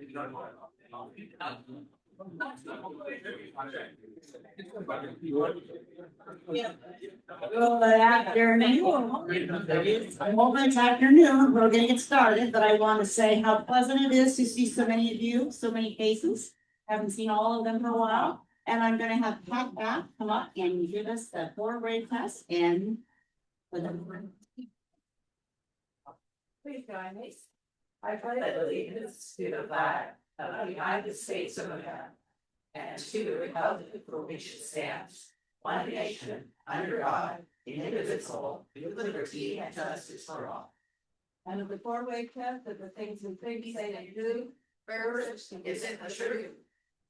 Good afternoon. It's almost afternoon. We're gonna get started, but I want to say how pleasant it is to see so many of you, so many faces. Haven't seen all of them for a while, and I'm gonna have Pat back come up and give us the 4th grade test and. Please join me. I pledge allegiance to the flag of the United States of America and to the republic for which it stands, one nation, under God, indivisible, with liberty and justice for all. And of the 4th grade test of the things we think, say, and do, first, is it the truth?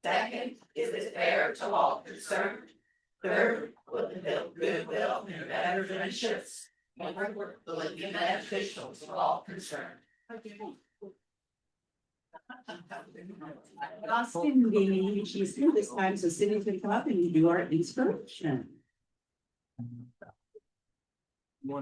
Second, is it fair to all concerned? Third, will it build goodwill and better friendships? And fourth, will it be beneficial to all concerned? Austin, she's here this time, so Cindy's gonna come up and do our inspiration. All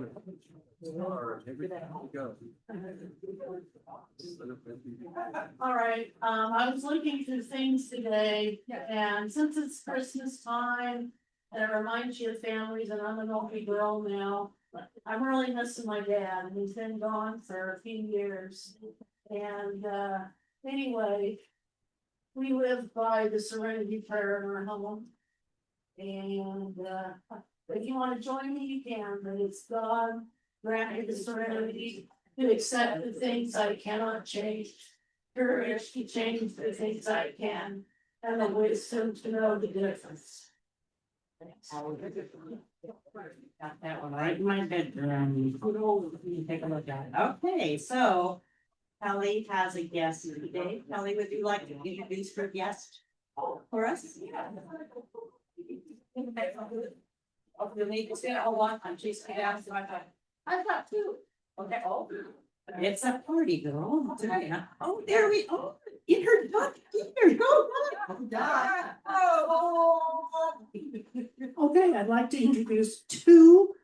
right, I was looking through things today, and since it's Christmas time, and it reminds you of families, and I'm an older girl now, I'm really missing my dad, and he's been gone for a few years. And anyway, we live by the Serenity Prayer in our home. And if you want to join me, you can, but it's God grant me the serenity to accept the things I cannot change, courage to change the things I can, and the wisdom to know the difference. Got that one right in my bedroom. Take a look at it. Okay, so Kelly has a guest today. Kelly, would you like to introduce her guest for us? Yeah. You'll need to say a lot. I'm just gonna ask my time. I thought too. Okay. Oh, it's a party, girl. Oh, there we go. In her duck. Go. Okay, I'd like to introduce 2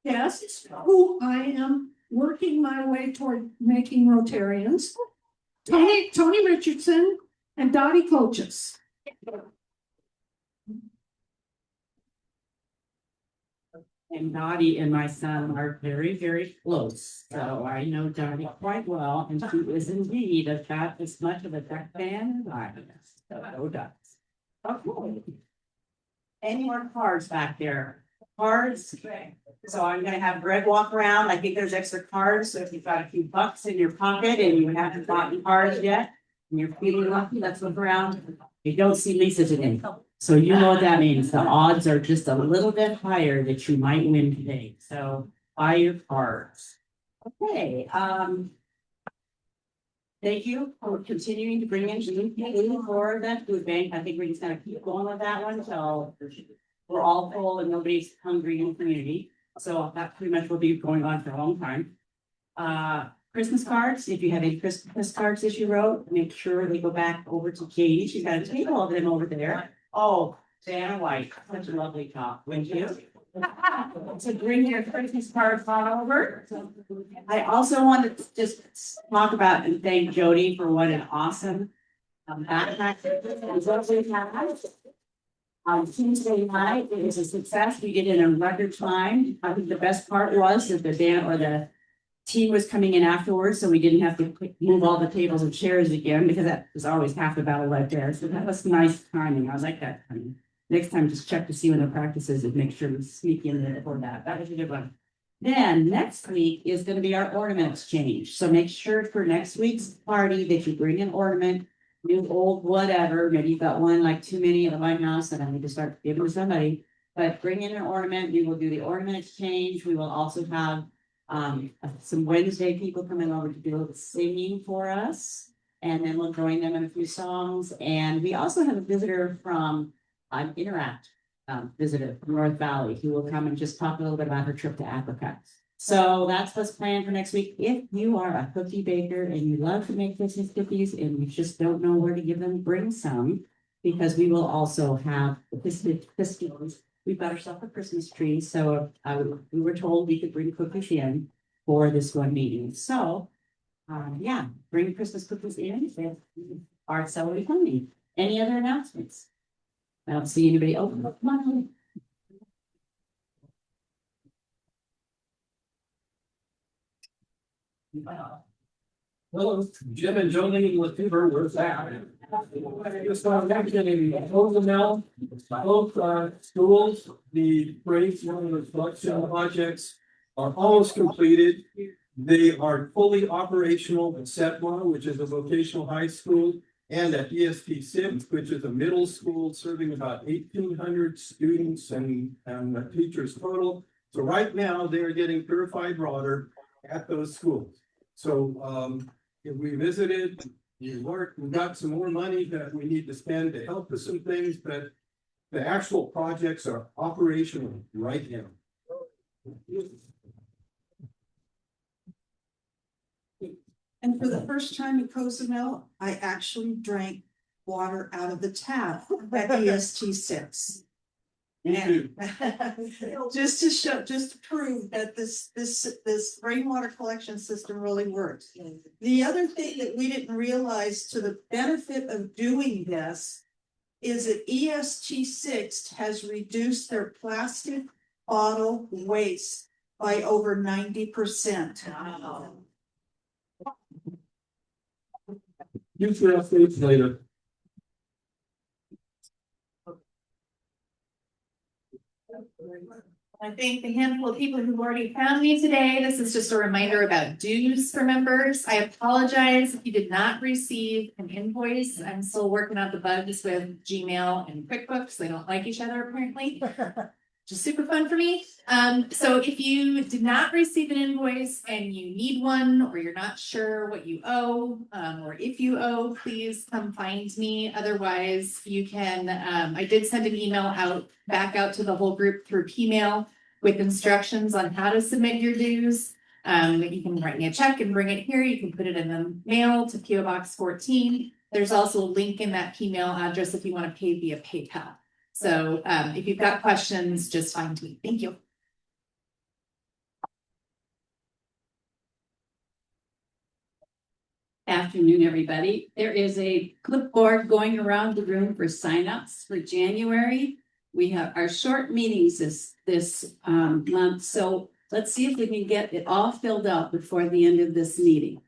guests who I am working my way toward making Rotarians. Tony Richardson and Dottie Coaches. And Dottie and my son are very, very close. So I know Dottie quite well, and she is indeed about as much of a duck fan as I am. So go ducks. Okay. Any more cards back there? Cards? So I'm gonna have Greg walk around. I think there's extra cards. So if you've got a few bucks in your pocket and you haven't gotten cards yet, and you're feeling lucky, let's look around. You don't see Lisa today. So you know what that means. The odds are just a little bit higher that you might win today. So buy your cards. Okay, thank you for continuing to bring in new for that food bank. I think we're just gonna keep going with that one until we're all full and nobody's hungry in the community. So that pretty much will be going on for a long time. Christmas cards, if you have any Christmas cards that you wrote, make sure they go back over to Katie. She's got a table of them over there. Oh, Diana White, such a lovely talk, wouldn't you? So bring your Christmas cards on over. I also want to just talk about and thank Jody for what an awesome backpack we had. On Tuesday night, it was a success. We did it in record time. I think the best part was that the band or the team was coming in afterwards, so we didn't have to move all the tables and chairs again, because that was always half the battle right there. So that was nice timing. I was like that timing. Next time, just check to see when the practice is and make sure we sneak in there before that. That was a good one. Then next week is going to be our ornament exchange. So make sure for next week's party that you bring an ornament, new, old, whatever. Maybe you've got one like too many at my house and I need to start giving to somebody. But bring in an ornament. We will do the ornament exchange. We will also have some Wednesday people coming over to do a little singing for us, and then we'll join them in a few songs. And we also have a visitor from Interact visitor from North Valley who will come and just talk a little bit about her trip to Africa. So that's what's planned for next week. If you are a cookie baker and you love to make Christmas cookies and you just don't know where to give them, bring some, because we will also have the festivities. We've got ourselves a Christmas tree, so we were told we could bring cookies in for this one meeting. So yeah, bring Christmas cookies in, if are celebrating coming. Any other announcements? I don't see anybody. Oh, come on. Hello, Jim and Jolene with Fever, where's that? Just mentioning both now, both schools, the grades, one of the collection projects are almost completed. They are fully operational at Setmar, which is a vocational high school, and at EST 6, which is a middle school serving about 1,800 students and teachers total. So right now, they are getting purified water at those schools. So if we visited, we got some more money that we need to spend to help with some things, but the actual projects are operational right now. And for the first time in Cozumel, I actually drank water out of the tap at EST 6. And just to show, just to prove that this rainwater collection system really works. The other thing that we didn't realize to the benefit of doing this is that EST 6 has reduced their plastic bottle waste by over 90%. Future updates later. I thank the handful of people who've already found me today. This is just a reminder about dues for members. I apologize if you did not receive an invoice. I'm still working out the bugs with Gmail and QuickBooks. They don't like each other apparently. Just super fun for me. So if you did not receive an invoice and you need one, or you're not sure what you owe, or if you owe, please come find me. Otherwise, you can, I did send an email back out to the whole group through Pmail with instructions on how to submit your dues. You can write me a check and bring it here. You can put it in the mail to PO Box 14. There's also a link in that Pmail address if you want to pay via PayPal. So if you've got questions, just find me. Thank you. Afternoon, everybody. There is a clipboard going around the room for signups for January. We have our short meetings this month, so let's see if we can get it all filled out before the end of this meeting.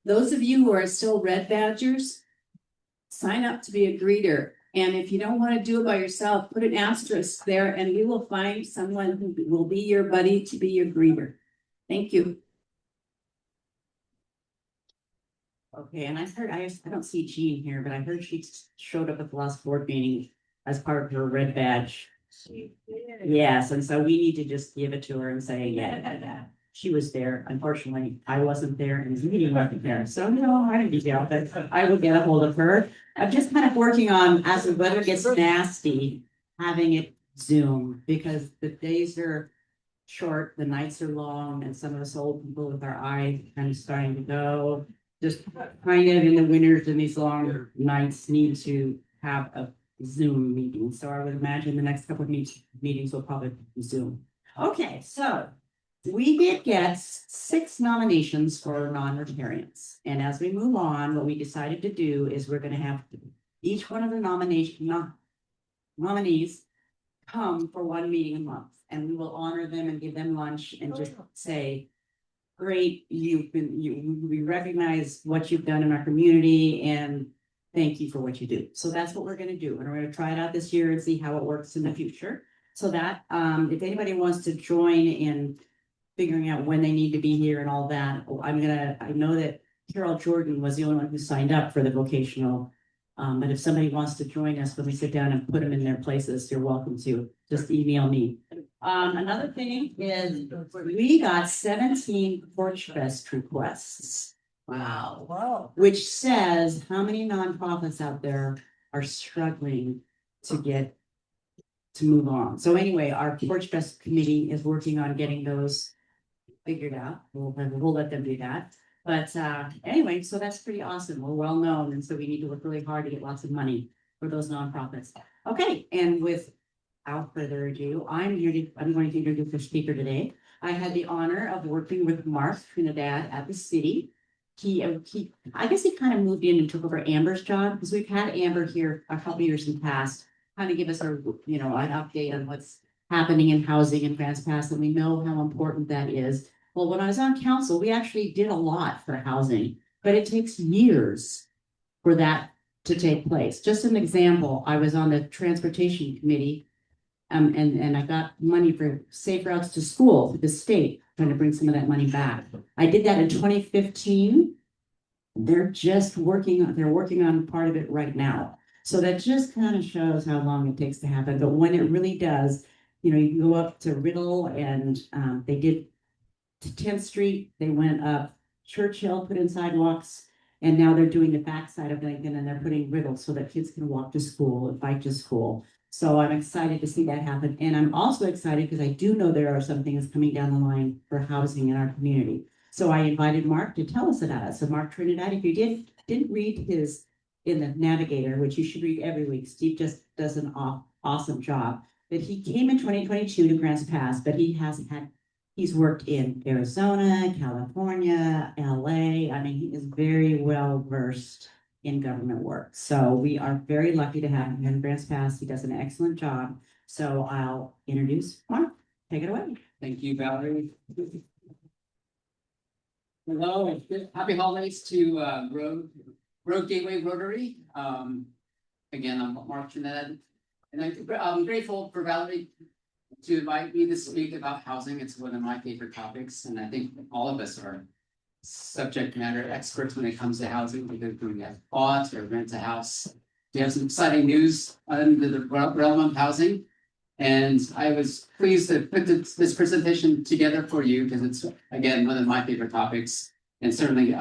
Those of you who are still red badgers, sign up to be a greeter. And if you don't want to do it by yourself, put an asterisk there and we will find someone who will be your buddy to be your greeter. Thank you. Okay, and I heard, I don't see Jean here, but I heard she showed up at the last board meeting as part of her red badge. She did. Yes, and so we need to just give it to her and say, yeah, she was there. Unfortunately, I wasn't there and the meeting wasn't there. So no, I didn't deal with it. I will get a hold of her. I'm just kind of working on, as the weather gets nasty, having it Zoom because the days are short, the nights are long, and some of us old people with our eye kind of starting to go. Just kind of in the winters and these long nights need to have a Zoom meeting. So I would imagine the next couple of meetings will probably be Zoom. Okay, so we did get 6 nominations for non-Rotarians. And as we move on, what we decided to do is we're going to have each one of the nominees come for one meeting a month. And we will honor them and give them lunch and just say, great, we recognize what you've done in our community and thank you for what you do. So that's what we're going to do. And we're going to try it out this year and see how it works in the future. So that if anybody wants to join in figuring out when they need to be here and all that, I know that Carol Jordan was the only one who signed up for the vocational. But if somebody wants to join us when we sit down and put them in their places, you're welcome to just email me. Another thing is we got 17 Porch Fest requests. Wow. Which says how many nonprofits out there are struggling to move on. So anyway, our Porch Fest committee is working on getting those figured out. We'll let them do that. But anyway, so that's pretty awesome. We're well known, and so we need to work really hard to get lots of money for those nonprofits. Okay, and without further ado, I'm going to introduce the speaker today. I had the honor of working with Mark Trinidad at the city I guess he kind of moved in and took over Amber's job, because we've had Amber here a couple years in the past. Kind of give us an update on what's happening in housing in Grants Pass, and we know how important that is. Well, when I was on council, we actually did a lot for housing, but it takes years for that to take place. Just an example, I was on the transportation committee. And I got money for safe routes to school for the state, trying to bring some of that money back. I did that in 2015. They're working on part of it right now. So that just kind of shows how long it takes to happen. But when it really does, you can go up to Riddle, and they did to 10th Street, they went up Churchill, put in sidewalks, and now they're doing the backside of Lincoln, and they're putting Riddle so that kids can walk to school and bike to school. So I'm excited to see that happen. And I'm also excited because I do know there are some things coming down the line for housing in our community. So I invited Mark to tell us about it. So Mark Trinidad, if you didn't read his in the Navigator, which you should read every week, Steve just does an awesome job. But he came in 2022 to Grants Pass, but he's worked in Arizona, California, LA. I mean, he is very well versed in government work. So we are very lucky to have him in Grants Pass. He does an excellent job. So I'll introduce Mark. Take it away. Thank you, Valerie. Hello, and happy holidays to Road Gateway Rotary. Again, I'm Mark Trinidad, and I'm grateful for Valerie to invite me to speak about housing. It's one of my favorite topics, and I think all of us are subject matter experts when it comes to housing, either we have bought or rent a house. We have some exciting news under the realm of housing. And I was pleased to put this presentation together for you because it's, again, one of my favorite topics, and certainly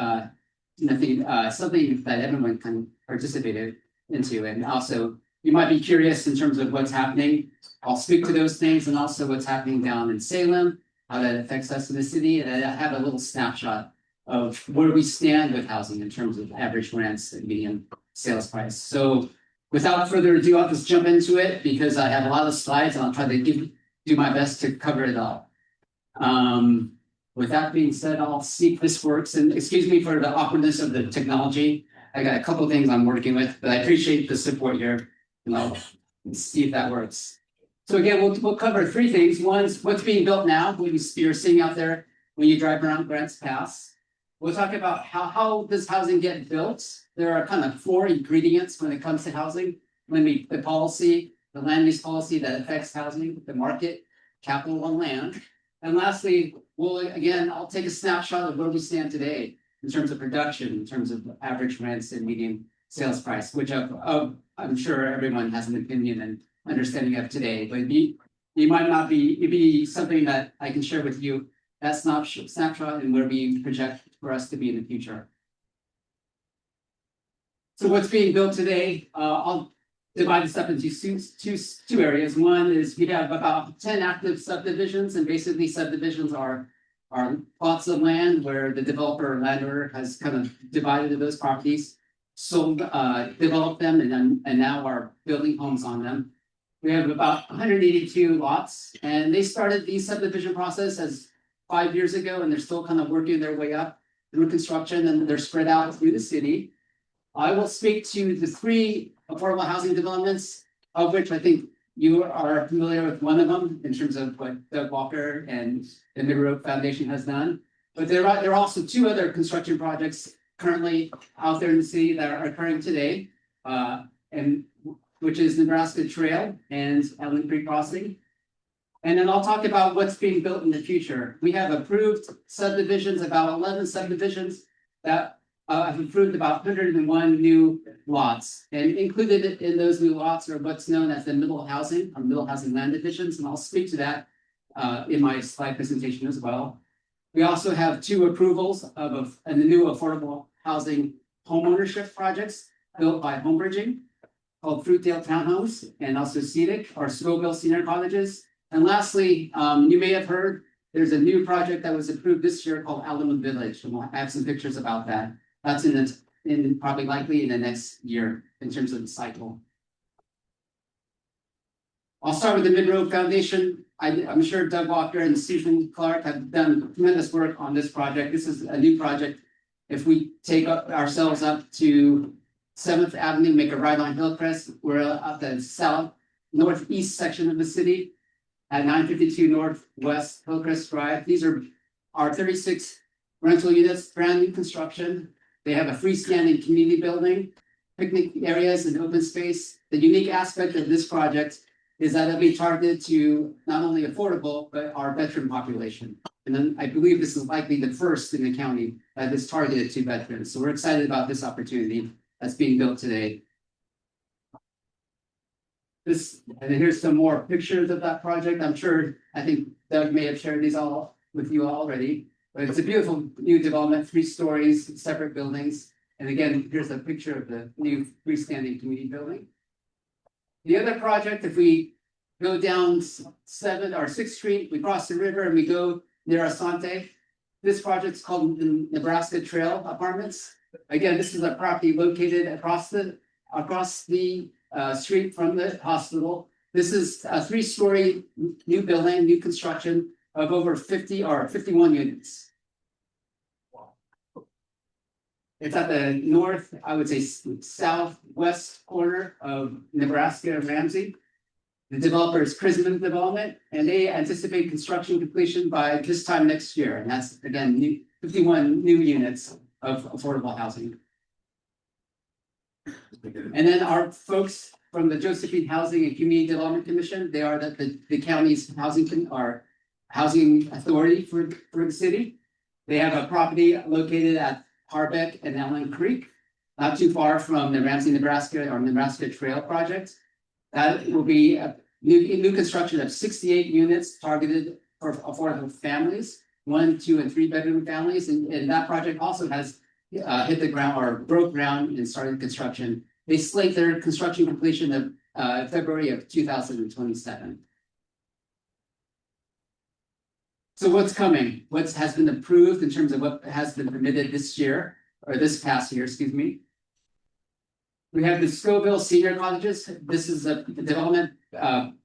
something that everyone can participate into. And also, you might be curious in terms of what's happening. I'll speak to those things, and also what's happening down in Salem, how that affects us in the city. And I have a little snapshot of where we stand with housing in terms of average rents and median sales price. So without further ado, I'll just jump into it because I have a lot of slides and I'll try to do my best to cover it all. With that being said, I'll see if this works, and excuse me for the awkwardness of the technology. I got a couple of things I'm working with, but I appreciate the support here, and I'll see if that works. So again, we'll cover three things. One is what's being built now, what you're seeing out there when you drive around Grants Pass. We'll talk about how does housing get built. There are kind of four ingredients when it comes to housing. The policy, the land use policy that affects housing, the market, capital, and land. And lastly, I'll take a snapshot of where we stand today in terms of production, in terms of average rents and median sales price, which I'm sure everyone has an opinion and understanding of today, but it might not be, it'd be something that I can share with you, that snapshot and where we project for us to be in the future. So what's being built today, I'll divide this up into two areas. One is we have about 10 active subdivisions, and basically subdivisions are plots of land where the developer or landowner has kind of divided those properties, sold, developed them, and now are building homes on them. We have about 182 lots, and they started the subdivision process as 5 years ago, and they're still kind of working their way up through construction, and they're spread out through the city. I will speak to the three affordable housing developments, of which I think you are familiar with one of them in terms of what Doug Walker and the Mid Road Foundation has done. But there are also two other construction projects currently out there in the city that are occurring today, and which is Nebraska Trail and Allen Creek Crossing. And then I'll talk about what's being built in the future. We have approved subdivisions, about 11 subdivisions that have approved about 101 new lots. And included in those new lots are what's known as the middle housing land divisions. And I'll speak to that in my slide presentation as well. We also have two approvals of the new affordable housing homeownership projects built by Homebridging, called Fruitdale Townhomes, and also CEDIC, or Scoville Senior Cottages. And lastly, you may have heard there's a new project that was approved this year called Alamo Village, and we'll have some pictures about that. That's probably likely in the next year in terms of the cycle. I'll start with the Mid Road Foundation. I'm sure Doug Walker and Susan Clark have done tremendous work on this project. This is a new project If we take ourselves up to 7th Avenue, make a right on Hillcrest, we're at the northeast section of the city at 952 Northwest Hillcrest Drive. These are our 36 rental units, brand new construction. They have a freestanding community building, picnic areas and open space. The unique aspect of this project is that it'll be targeted to not only affordable, but our veteran population. And then I believe this is likely the first in the county that is targeted to veterans. So we're excited about this opportunity that's being built today. And here's some more pictures of that project. I think Doug may have shared these all with you already, but it's a beautiful new development, 3 stories, separate buildings. And again, here's a picture of the new freestanding community building. The other project, if we go down 7th or 6th Street, we cross the river and we go near Asante. This project's called the Nebraska Trail Apartments. Again, this is a property located across the street from the hospital. This is a 3-story new building, new construction of over 50 or 51 units. It's at the north, I would say southwest corner of Nebraska and Ramsey. The developer is Prism Development, and they anticipate construction completion by this time next year. And that's again 51 new units of affordable housing. And then our folks from the Josephine Housing and Community Development Commission, they are the county's housing authority for the city. They have a property located at Harbeck and Allen Creek, not too far from the Ramsey, Nebraska or Nebraska Trail project. That will be a new construction of 68 units targeted for affordable families, 1, 2, and 3 bedroom families. And that project also has hit the ground or broke ground and started construction. They slate their construction completion of February of 2027. So what's coming? What has been approved in terms of what has been permitted this year, or this past year, excuse me. We have the Scoville Senior Cottages. This is a development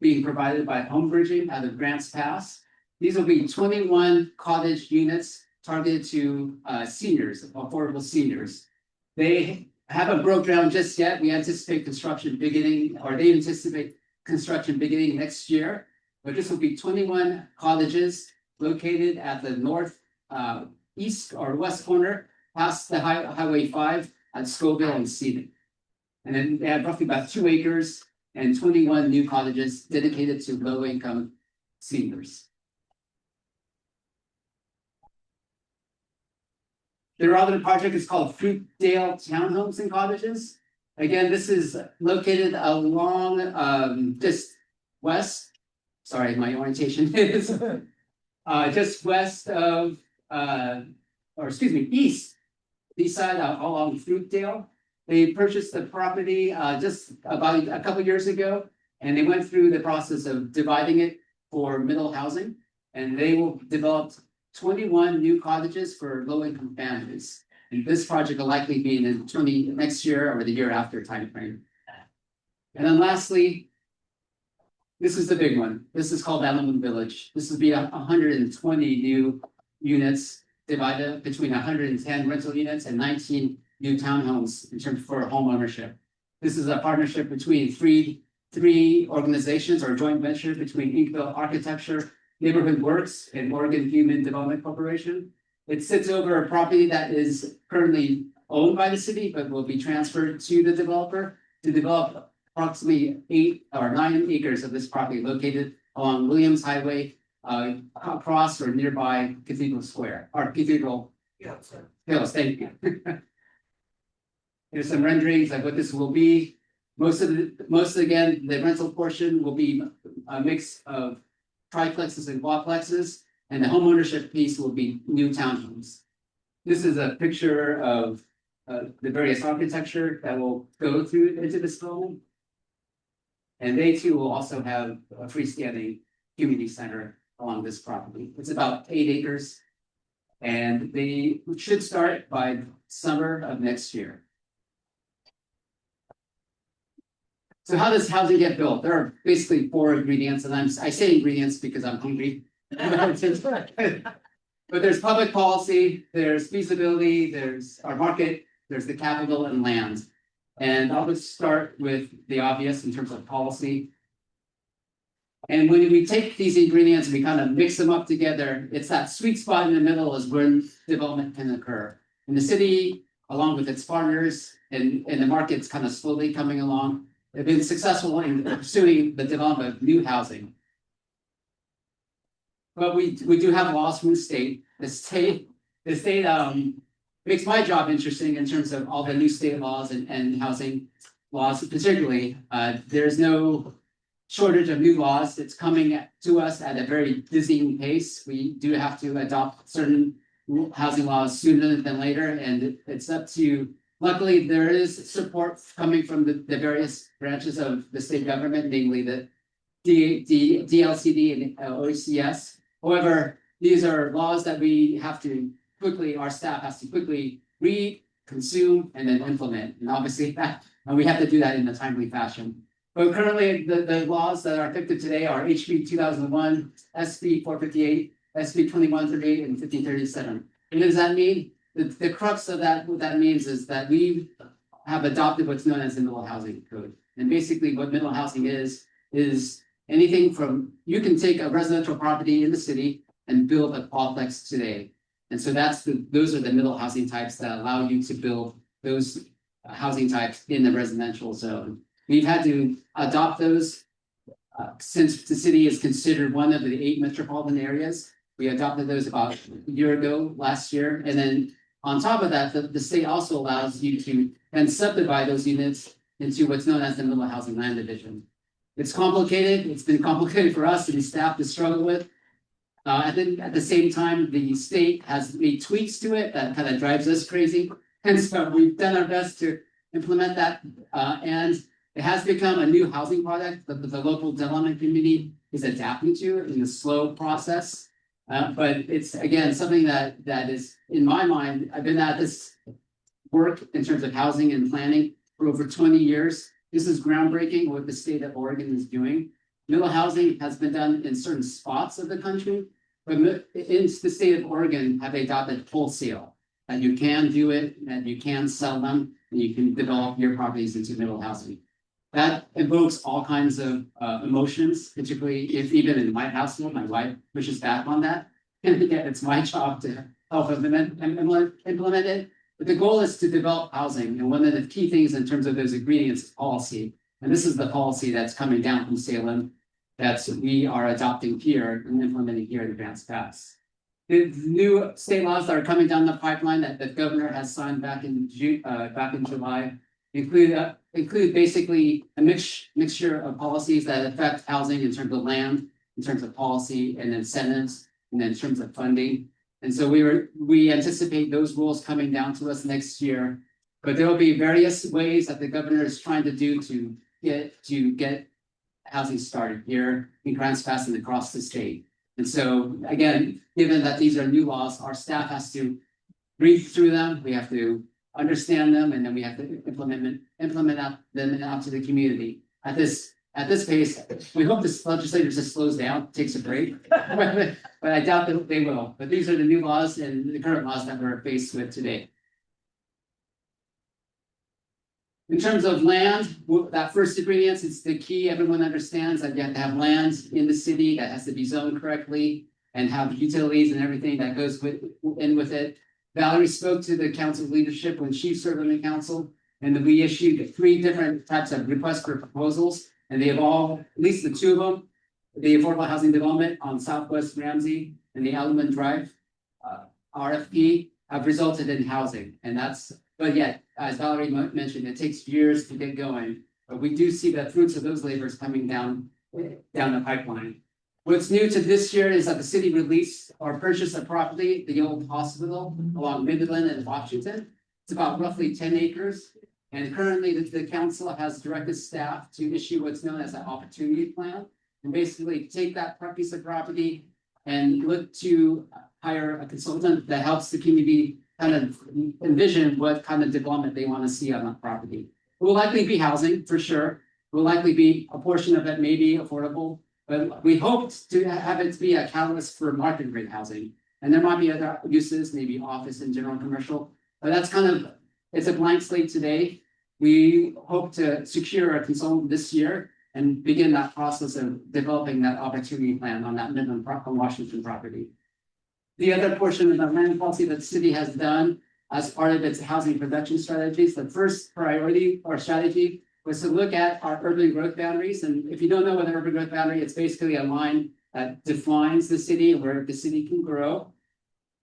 being provided by Home Bridging out of Grants Pass. These will be 21 cottage units targeted to seniors, affordable seniors. They haven't broke ground just yet. We anticipate construction beginning, or they anticipate construction beginning next year. But this will be 21 cottages located at the north east or west corner, past the Highway 5 at Scoville and Seaton. And then they have roughly about 2 acres and 21 new cottages dedicated to low-income seniors. Their other project is called Fruitdale Townhomes and Cottages. Again, this is located along just west. Sorry, my orientation is just west of, east side along Fruitdale. They purchased the property just about a couple years ago, and they went through the process of dividing it for middle housing, and they will develop 21 new cottages for low-income families. And this project will likely be in next year or the year after timeframe. And then lastly, this is the big one. This is called Allen Village. This will be 120 new units divided between 110 rental units and 19 new townhomes in terms for home ownership. This is a partnership between three organizations or joint venture between Inkville Architecture, Neighborhood Works, and Oregon Human Development Corporation. It sits over a property that is currently owned by the city, but will be transferred to the developer to develop approximately 8 or 9 acres of this property located along Williams Highway, across or nearby Cathedral Square or Cathedral Hills. Thank you. Here's some renderings of what this will be. Most again, the rental portion will be a mix of triplexes and quadplexes, and the homeownership piece will be new townhomes. This is a picture of the various architecture that will go through into this building. And they too will also have a freestanding community center along this property. It's about 8 acres, and they should start by summer of next year. So how does housing get built? There are basically 4 ingredients, and I say ingredients because I'm hungry. But there's public policy, there's feasibility, there's our market, there's the capital and land. And I'll just start with the obvious in terms of policy. And when we take these ingredients, we kind of mix them up together, it's that sweet spot in the middle is when development can occur. And the city, along with its partners and the markets kind of slowly coming along, have been successful in pursuing the development of new housing. But we do have laws from the state. The state makes my job interesting in terms of all the new state laws and housing laws particularly. There's no shortage of new laws. It's coming to us at a very dizzying pace. We do have to adopt certain housing laws sooner than later, and it's up to, luckily, there is support coming from the various branches of the state government, namely the DLCD and OECS. However, these are laws that we have to quickly, our staff has to quickly read, consume, and then implement. And obviously and we have to do that in a timely fashion. But currently, the laws that are effective today are HB 2001, SB 458, SB 2138, and 1537. And what does that mean? The crux of that, what that means is that we have adopted what's known as the Middle Housing Code. And basically what middle housing is anything from, you can take a residential property in the city and build a quadplex today. And so those are the middle housing types that allow you to build those housing types in the residential zone. We've had to adopt those since the city is considered one of the 8 metropolitan areas. We adopted those about a year ago, last year. And then on top of that, the state also allows you to then subdivide those units into what's known as the Middle Housing Land Division. It's complicated. It's been complicated for us and staff to struggle with. At the same time, the state has made tweaks to it that kind of drives us crazy. And so we've done our best to implement that. And it has become a new housing product that the local development community is adapting to in a slow process. But it's, again, something that is, in my mind, I've been at this work in terms of housing and planning for over 20 years. This is groundbreaking what the state of Oregon is doing. Middle housing has been done in certain spots of the country, but in the state of Oregon have adopted wholesale, that you can do it, that you can sell them, and you can develop your properties into middle housing. That evokes all kinds of emotions, particularly if even in my household, my wife pushes back on that. And again, it's my job to help implement it. But the goal is to develop housing. And one of the key things in terms of those ingredients is policy. And this is the policy that's coming down from Salem that we are adopting here and implementing here at Advanced Pass. The new state laws that are coming down the pipeline that the governor has signed back in July include basically a mixture of policies that affect housing in terms of land, in terms of policy and incentives, and in terms of funding. And so we anticipate those rules coming down to us next year. But there will be various ways that the governor is trying to do to get housing started here in Grants Pass and across the state. And so again, given that these are new laws, our staff has to read through them. We have to understand them, and then we have to implement them out to the community. At this pace, we hope the legislature just slows down, takes a break, but I doubt that they will. But these are the new laws and the current laws that we're faced with today. In terms of land, that first ingredient is the key. Everyone understands that you have to have land in the city that has to be zoned correctly and have utilities and everything that goes with it. Valerie spoke to the council leadership when she served on the council, and we issued 3 different types of requests for proposals, and they have all, at least the 2 of them, the affordable housing development on Southwest Ramsey and the Alderman Drive RFP have resulted in housing, and but yet, as Valerie mentioned, it takes years to get going, but we do see the fruits of those labors coming down the pipeline. What's new to this year is that the city released or purchased a property, the old hospital along Midland and Washington. It's about roughly 10 acres. And currently the council has directed staff to issue what's known as an opportunity plan. And basically take that piece of property and look to hire a consultant that helps the community kind of envision what kind of development they want to see on that property. It will likely be housing for sure. It will likely be a portion of it may be affordable. But we hoped to have it to be a catalyst for market rate housing. And there might be other uses, maybe office and general commercial, but that's kind of, it's a blank slate today. We hope to secure a consultant this year and begin that process of developing that opportunity plan on that Midland Washington property. The other portion of the land policy that the city has done as part of its housing production strategies, the first priority or strategy was to look at our urban growth boundaries. And if you don't know what an urban growth boundary, it's basically a line that defines the city where the city can grow.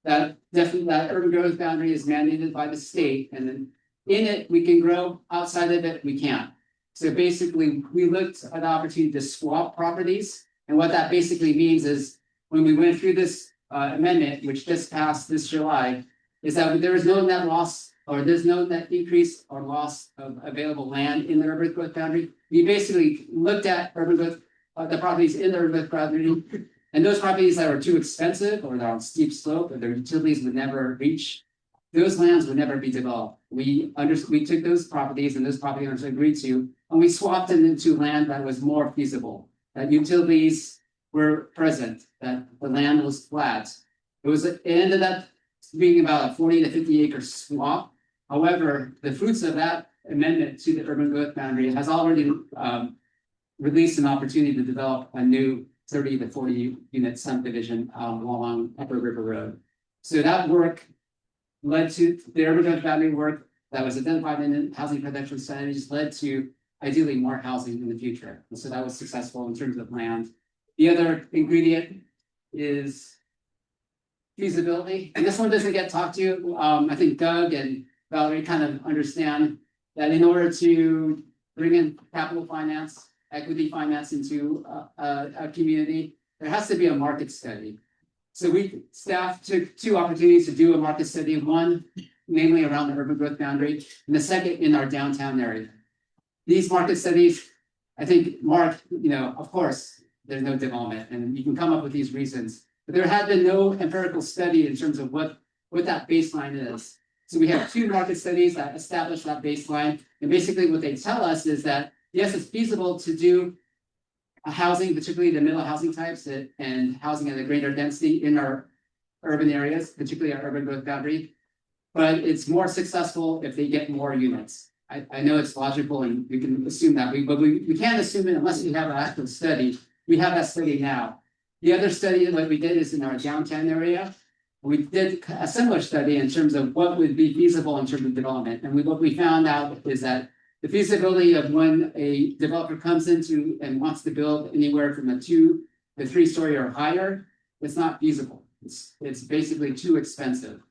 That urban growth boundary is mandated by the state, and then in it, we can grow, outside of it, we can't. So basically, we looked at the opportunity to swap properties, and what that basically means is when we went through this amendment, which just passed this July, is that there is no net loss or there's no net increase or loss of available land in the urban growth boundary. We basically looked at urban growth, the properties in the urban growth boundary, and those properties that are too expensive or they're on steep slope or their utilities would never reach, those lands would never be developed. We took those properties and those property owners agreed to, and we swapped them into land that was more feasible, that utilities were present, that the land was flat. It ended up being about a 40 to 50 acre swap. However, the fruits of that amendment to the urban growth boundary has already released an opportunity to develop a new 30 to 40 unit subdivision along Upper River Road. So that work led to the urban growth boundary work that was identified in housing production strategies led to ideally more housing in the future. And so that was successful in terms of land. The other ingredient is feasibility. And this one doesn't get talked to. I think Doug and Valerie kind of understand that in order to bring in capital finance, equity finance into a community, there has to be a market study. So staff took two opportunities to do a market study, one namely around the urban growth boundary, and the second in our downtown area. These market studies, I think, Mark, of course, there's no development, and you can come up with these reasons, but there had been no empirical study in terms of what that baseline is. So we have two market studies that establish that baseline, and basically what they tell us is that, yes, it's feasible to do housing, particularly the middle housing types and housing at a greater density in our urban areas, particularly our urban growth boundary. But it's more successful if they get more units. I know it's logical and we can assume that, but we can't assume it unless we have an actual study. We have that study now. The other study that we did is in our downtown area. We did a similar study in terms of what would be feasible in terms of development. And what we found out is that the feasibility of when a developer comes into and wants to build anywhere from a 2 to 3 story or higher, it's not feasible. It's basically too expensive.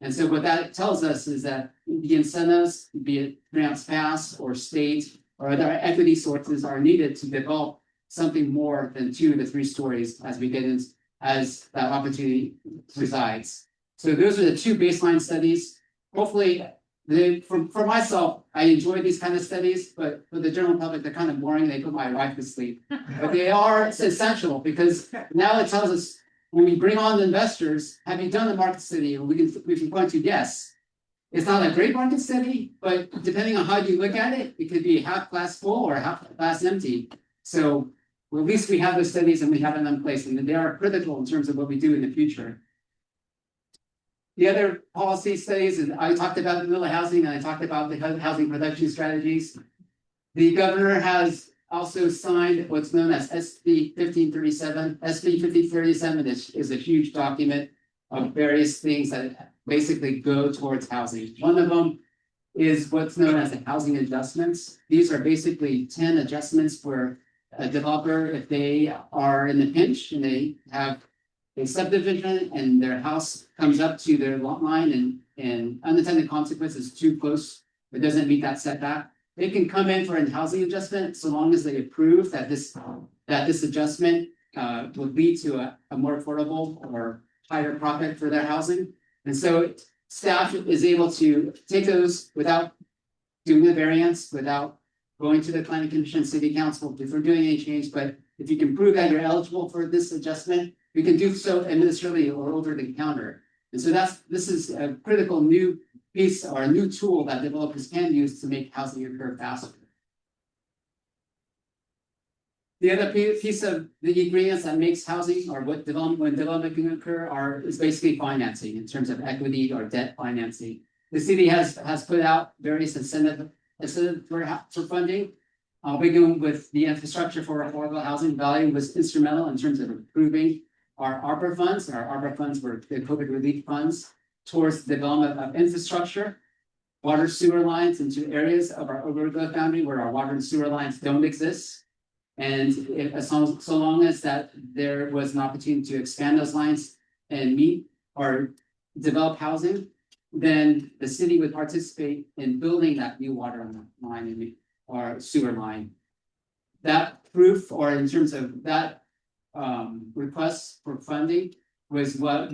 And so what that tells us is that the incentives, be it grants pass or state or other equity sources, are needed to develop something more than 2 to 3 stories as we get in, as that opportunity resides. So those are the two baseline studies. Hopefully, for myself, I enjoy these kind of studies, but for the general public, they're kind of boring. They put my wife to sleep. But they are essential because now it tells us when we bring on the investors, have you done the market study? And we can point to yes. It's not a great market study, but depending on how you look at it, it could be half glass full or half glass empty. So well, at least we have those studies and we have them in place, and they are critical in terms of what we do in the future. The other policy studies, and I talked about the middle housing, and I talked about the housing production strategies. The governor has also signed what's known as SB 1537. SB 1537 is a huge document of various things that basically go towards housing. One of them is what's known as the housing adjustments. These are basically 10 adjustments for a developer if they are in a pinch and they have a subdivision and their house comes up to their lot line and unintended consequences too close, it doesn't meet that setback. They can come in for a housing adjustment so long as they approve that this adjustment would lead to a more affordable or higher profit for their housing. And so staff is able to take those without doing the variance, without going to the planning commission, city council before doing any change. But if you can prove that you're eligible for this adjustment, you can do so administratively or over the counter. And so this is a critical new piece or a new tool that developers can use to make housing occur faster. The other piece of the ingredients that makes housing or what development, when development can occur is basically financing in terms of equity or debt financing. The city has put out various incentives for funding. Beginning with the infrastructure for affordable housing value was instrumental in terms of improving our ARPA funds. Our ARPA funds were the COVID relief funds towards the development of infrastructure, water sewer lines into areas of our overgrowth boundary where our water and sewer lines don't exist. And so long as that there was an opportunity to expand those lines and meet or develop housing, then the city would participate in building that new water line or sewer line. That proof, or in terms of that request for funding, was was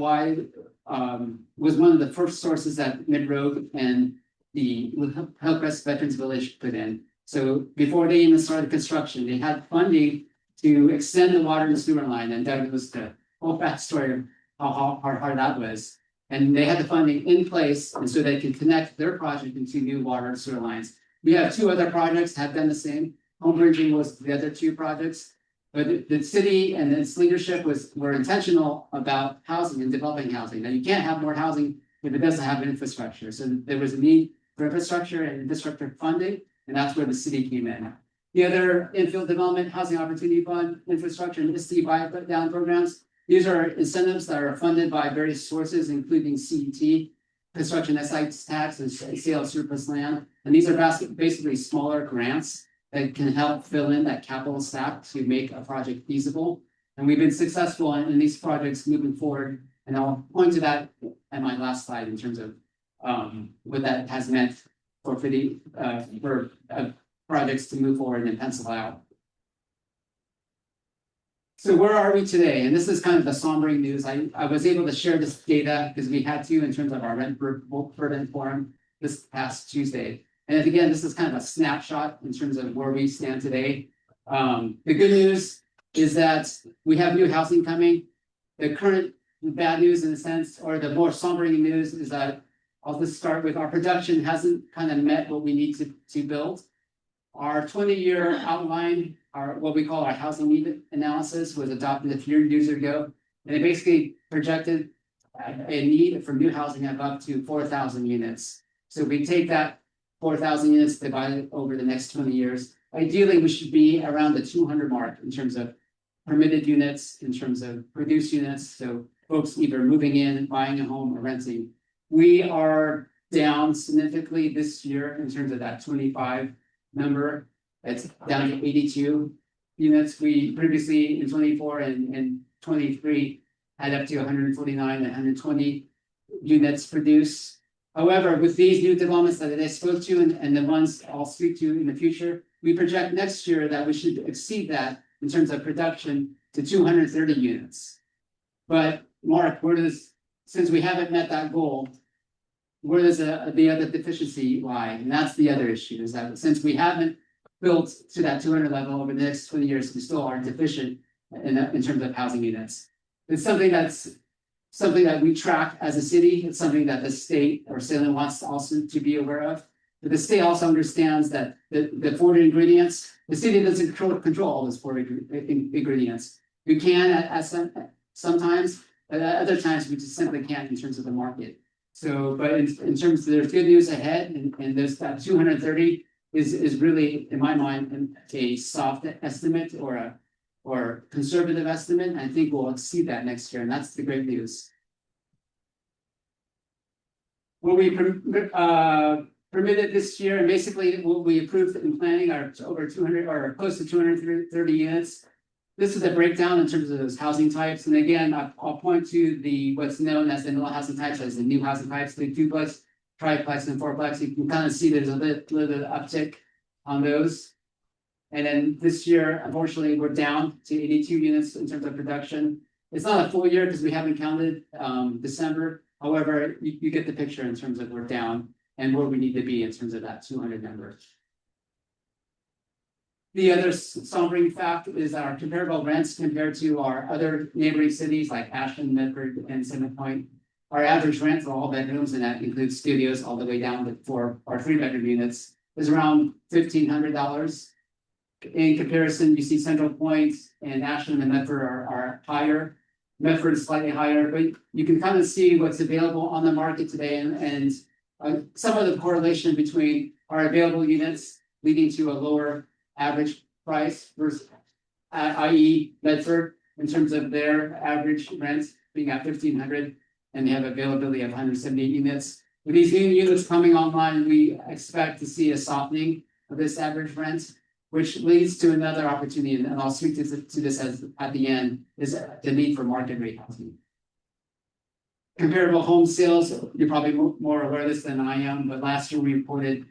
one of the first sources that Mid-Road and the Hillcrest Veterans Village put in. So before they even started construction, they had funding to extend the water and sewer line, and that was the whole backstory of how hard that was. And they had the funding in place, and so they could connect their project into new water and sewer lines. We have two other projects that have done the same. Home bridging was the other two projects, but the city and its leadership were intentional about housing and developing housing. Now you can't have more housing if it doesn't have an infrastructure. So there was a need for infrastructure and infrastructure funding. And that's where the city came in. The other infill development, housing opportunity fund, infrastructure, and ISTE buy down programs. These are incentives that are funded by various sources, including CET, construction excise tax, and sale of surplus land. And these are basically smaller grants that can help fill in that capital stack to make a project feasible. And we've been successful in these projects moving forward. And I'll point to that at my last slide in terms of what that has meant for projects to move forward and pencil out. So where are we today? And this is kind of the sombering news. I was able to share this data because we had to in terms of our rent burden forum this past Tuesday. And again, this is kind of a snapshot in terms of where we stand today. The good news is that we have new housing coming. The current bad news in a sense, or the more sombering news, is that I'll just start with our production hasn't kind of met what we need to build. Our 20-year outline, what we call our housing need analysis, was adopted a few years ago. And it basically projected a need for new housing of up to 4,000 units. So if we take that 4,000 units divided over the next 20 years, ideally we should be around the 200 mark in terms of permitted units, in terms of produced units. So folks either moving in, buying a home, or renting. We are down significantly this year in terms of that 25 number. It's down to 82 units. We previously in 24 and 23 had up to 149 and 120 units produced. However, with these new developments that I spoke to and the ones I'll speak to in the future, we project next year that we should exceed that in terms of production to 230 units. But Mark, since we haven't met that goal, where does the other deficiency lie? And that's the other issue, is that since we haven't built to that 200 level over the next 20 years, we still are deficient in terms of housing units. It's something that we track as a city. It's something that the state or Salem wants also to be aware of. But the state also understands that the 4 ingredients, the city doesn't control all those 4 ingredients. We can at sometimes, but at other times we just simply can't in terms of the market. So, but in terms of there's good news ahead, and there's that 230 is really, in my mind, a soft estimate or conservative estimate. I think we'll exceed that next year, and that's the great news. What we permitted this year, and basically what we approved in planning are over 200 or close to 230 units. This is a breakdown in terms of those housing types. And again, I'll point to what's known as the new housing types, as the new housing types, the duplex, triplex, and fourplex. You can kind of see there's a little bit of uptick on those. And then this year, unfortunately, we're down to 82 units in terms of production. It's not a full year because we haven't counted December. However, you get the picture in terms of we're down and where we need to be in terms of that 200 number. The other sombering fact is our comparable rents compared to our other neighboring cities like Ashland, Medford, and Center Point. Our average rent for all bedrooms, and that includes studios all the way down to for our 3-bedroom units, is around $1,500. In comparison, you see Central Point and Ashland and Medford are higher. Medford is slightly higher, but you can kind of see what's available on the market today and some of the correlation between our available units leading to a lower average price versus i.e. Medford in terms of their average rent being at 1,500 and they have availability of 178 units. With these new units coming online, we expect to see a softening of this average rent, which leads to another opportunity, and I'll speak to this as at the end, is the need for market rate housing. Comparable home sales, you're probably more aware of this than I am, but last year we reported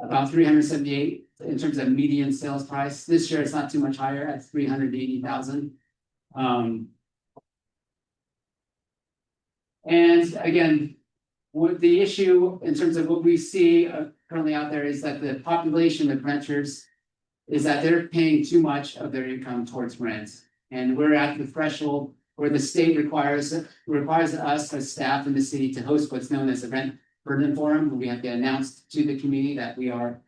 about 378 in terms of median sales price. This year it's not too much higher at 380,000. And again, what the issue in terms of what we see currently out there is that the population of renters is that they're paying too much of their income towards rent. And we're at the threshold where the state requires us as staff in the city to host what's known as a rent burden forum. We have to announce to the community that we are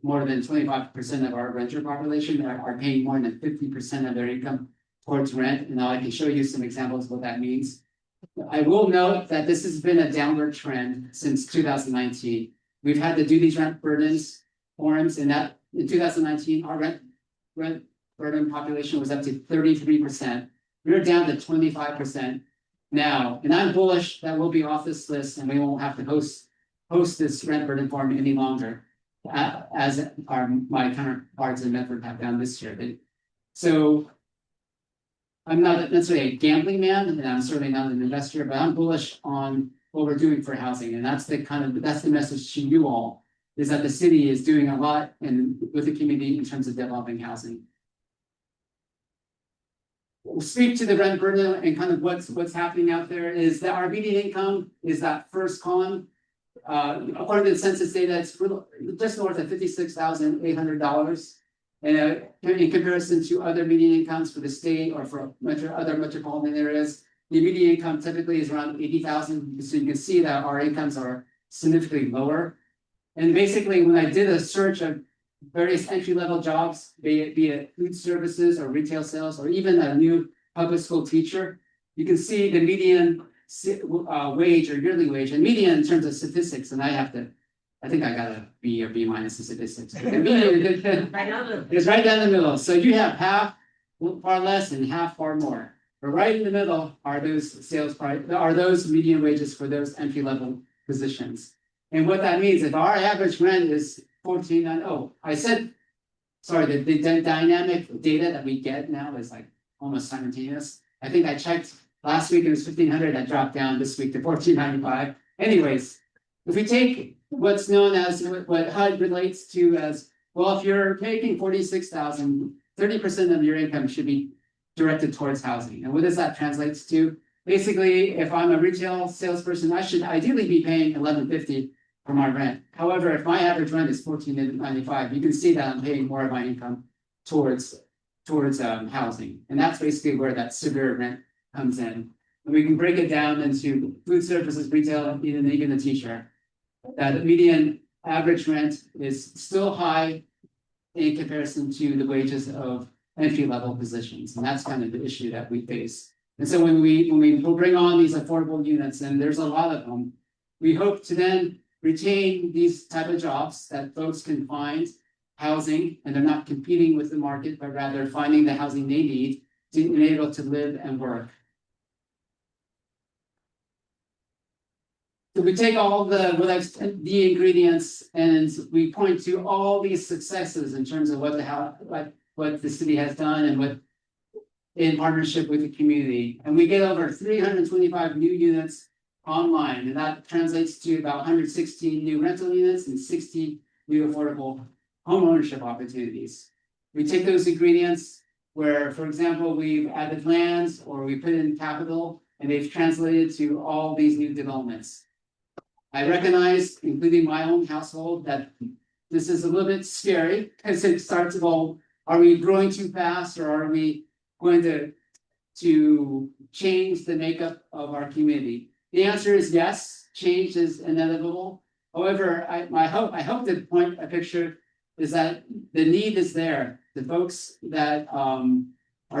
more than 25% of our renter population are paying more than 50% of their income towards rent. And now I can show you some examples of what that means. I will note that this has been a downward trend since 2019. We've had to do these rent burdens forums, and that in 2019, our rent burden population was up to 33%. We're down to 25% now, and I'm bullish that we'll be off this list and we won't have to host this rent burden forum any longer, as my counterparts in Medford have done this year. So I'm not necessarily a gambling man, and I'm certainly not an investor, but I'm bullish on what we're doing for housing, and that's the message to you all, is that the city is doing a lot and with the community in terms of developing housing. We'll speak to the rent burden and kind of what's happening out there is that our median income is that first column. According to the census data, it's just north of $56,800. And in comparison to other median incomes for the state or for other metropolitan areas, the median income typically is around 80,000. So you can see that our incomes are significantly lower. And basically, when I did a search of various entry-level jobs, be it food services or retail sales, or even a new public school teacher, you can see the median wage or yearly wage, and median in terms of statistics. And I think I got a B or B minus in statistics. The median is right down the middle. So you have half far less and half far more. But right in the middle are those median wages for those entry-level positions. And what that means, if our average rent is the dynamic data that we get now is like almost simultaneous. I think I checked last week, it was 1,500, that dropped down this week to 1,495. Anyways, if we take what's known as what HUD relates to as, well, if you're making 46,000, 30% of your income should be directed towards housing. And what does that translate to? Basically, if I'm a retail salesperson, I should ideally be paying $1,150 for my rent. However, if my average rent is $1,495, you can see that I'm paying more of my income towards housing. And that's basically where that severe rent comes in. And we can break it down into food services, retail, and even the teacher. That the median average rent is still high in comparison to the wages of entry-level positions. And that's kind of the issue that we face. And so when we bring on these affordable units, and there's a lot of them, we hope to then retain these type of jobs that folks can find housing, and they're not competing with the market, but rather finding the housing they need to be able to live and work. So we take all the ingredients and we point to all these successes in terms of what the city has done and what in partnership with the community. And we get over 325 new units online, and that translates to about 116 new rental units and 60 new affordable home ownership opportunities. We take those ingredients where, for example, we've added lands or we put in capital, and they've translated to all these new developments. I recognize, including my own household, that this is a little bit scary because it starts to go, are we growing too fast, or are we going to change the makeup of our community? The answer is yes, change is inevitable. However, I hope to point a picture is that the need is there. The folks that are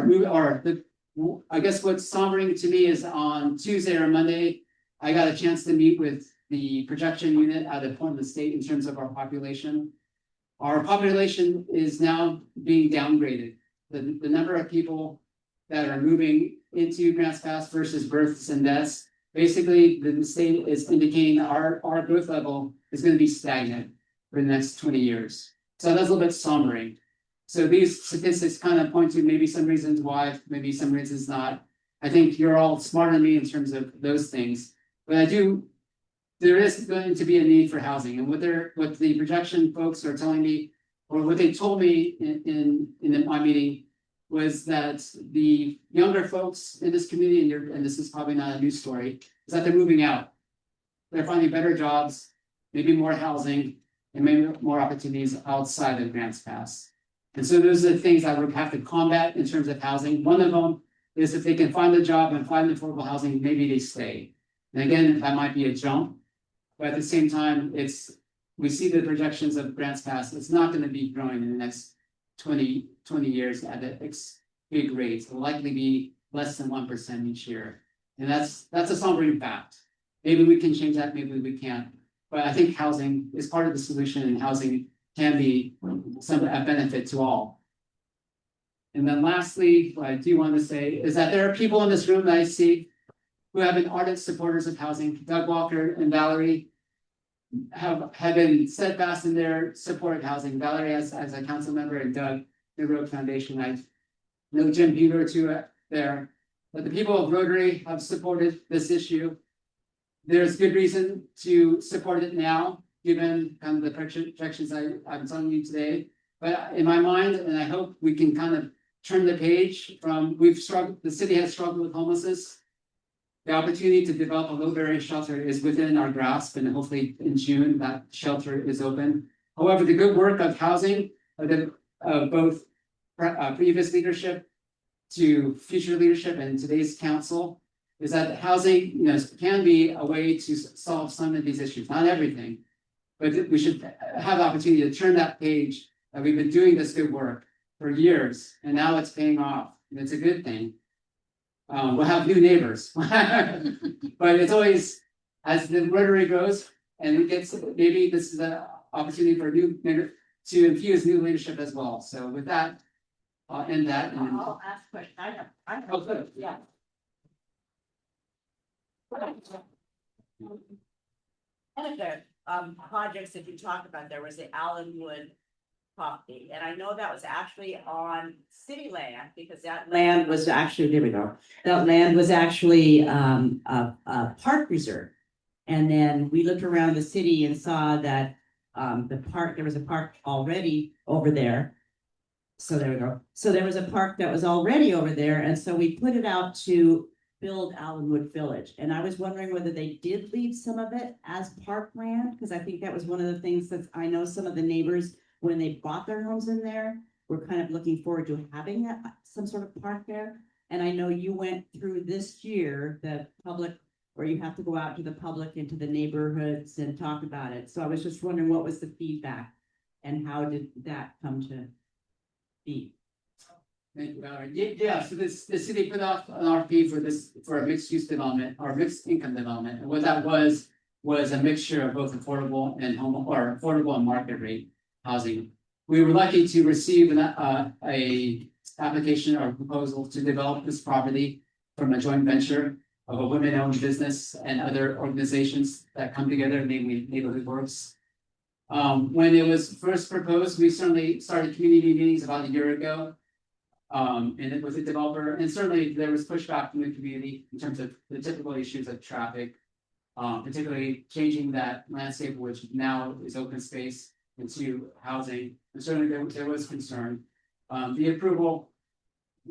moving, or the, I guess what's sombering to me is on Tuesday or Monday, I got a chance to meet with the projection unit out of Portland State in terms of our population. Our population is now being downgraded. The number of people that are moving into Grants Pass versus births and deaths, basically the state is indicating our growth level is going to be stagnant for the next 20 years. So that's a little bit sombering. So these statistics kind of point to maybe some reasons why, maybe some reasons not. I think you're all smarter than me in terms of those things, but there is going to be a need for housing, and what the projection folks are telling me, or what they told me in my meeting, was that the younger folks in this community, and this is probably not a news story, is that they're moving out. They're finding better jobs, maybe more housing, and maybe more opportunities outside of Grants Pass. And so those are the things that we have to combat in terms of housing. One of them is if they can find a job and find affordable housing, maybe they stay. And again, that might be a jump, but at the same time, we see the projections of Grants Pass, it's not going to be growing in the next 20 years at a big rate. It'll likely be less than 1% each year. And that's a sombering fact. Maybe we can change that, maybe we can't. But I think housing is part of the solution, and housing can be a benefit to all. And then lastly, what I do want to say is that there are people in this room that I see who have been ardent supporters of housing. Doug Walker and Valerie have been steadfast in their support of housing. Valerie as a council member, and Doug, the Road Foundation. I know Jim Bueller too there. But the people of Rotary have supported this issue. There's good reason to support it now, given kind of the projections I'm telling you today. But in my mind, and I hope we can kind of turn the page from, the city has struggled with homelessness. The opportunity to develop a low barrier shelter is within our grasp, and hopefully in June that shelter is open. However, the good work of housing, of both previous leadership to future leadership and today's council, is that housing, can be a way to solve some of these issues, not everything, but we should have the opportunity to turn that page. We've been doing this good work for years, and now it's paying off, and it's a good thing. We'll have new neighbors, but it's always, as the Rotary grows, and it gets, maybe this is an opportunity for to infuse new leadership as well. So with that, I'll end that. And I'll ask a question. I have. Oh, good. Yeah. One of the projects that you talked about, there was the Allenwood property, and I know that was actually on city land, because that land was actually, there we go. That land was actually a park reserve. And then we looked around the city and saw that there was a park already over there. So there we go. So there was a park that was already over there, and so we put it out to build Allenwood Village. And I was wondering whether they did leave some of it as parkland, because I think that was one of the things that I know some of the neighbors, when they bought their homes in there, were kind of looking forward to having some sort of park there. And I know you went through this year, the public, where you have to go out to the public, into the neighborhoods and talk about it. So I was just wondering, what was the feedback and how did that come to be? Thank you, Valerie. Yeah, so the city put off an RFP for a mixed use development, or mixed income development. And what that was a mixture of both affordable and market rate housing. We were lucky to receive a application or proposal to develop this property from a joint venture of a women-owned business and other organizations that come together, namely Neighborhood Works. When it was first proposed, we certainly started community meetings about a year ago. And it was a developer, and certainly there was pushback from the community in terms of the typical issues of traffic, particularly changing that landscape, which now is open space, into housing. And certainly there was concern. The approval